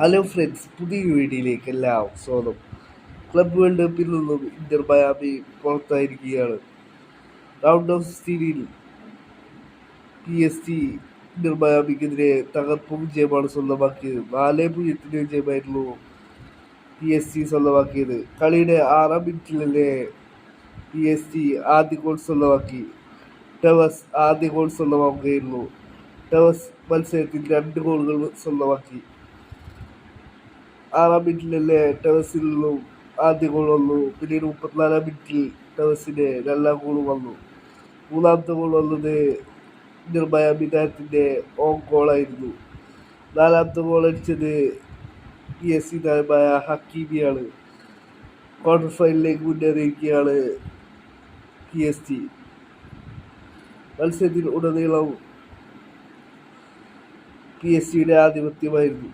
Hello friends, പുതിയ വീഡിയോയിലേക്ക് എല്ലാവർക്കും സ്വാഗതം. ക്ലബ് വേൾഡ് കപ്പിൽ നിന്നും ഇന്റർ മയാമി പുറത്തായിരിക്കുകയാണ്. റൗണ്ട് ഓഫ് 16 PSG ഇന്റർ മയാമിക്കെതിരെ തകർപ്പൻ വിജയമാണ് സ്വന്തമാക്കിയത്. 4-0 വിജയമായിരുന്നു PSG സ്വന്തമാക്കിയത്. കളിയുടെ 6-ാം മിനിറ്റിലെ PSG ആദ്യ ഗോൾ സ്വന്തമാക്കി. ടെവസ് ആദ്യ ഗോൾ സ്വന്തമാക്കുകയായിരുന്നു. ടെവസ് മത്സരത്തിൽ 2 ഗോളുകൾ സ്വന്തമാക്കി. 6-ാം മിനിറ്റിലെ ടെവസിൽ നിന്നും ആദ്യ ഗോൾ വന്നു. പിന്നീട് 34-ാം മിനിറ്റിൽ ടെവസിന്റെ 2-ാം ഗോൾ വന്നു. 3-ാമത്തെ ഗോൾ വന്നത് ഇന്റർ മയാമി താരത്തിന്റെ ഓൺ ഗോളായിരുന്നു. 4-ാമത്തെ ഗോൾ അടിച്ചത് PSG താരമായ ഹക്കീമിയാണ്. ക്വാർട്ടർ ഫൈനലിലേക്ക് മുന്നേറിയിരിക്കുകയാണ് PSG. മത്സരത്തിൽ ഉടനീളം PSG യുടെ ആധിപത്യമായിരുന്നു.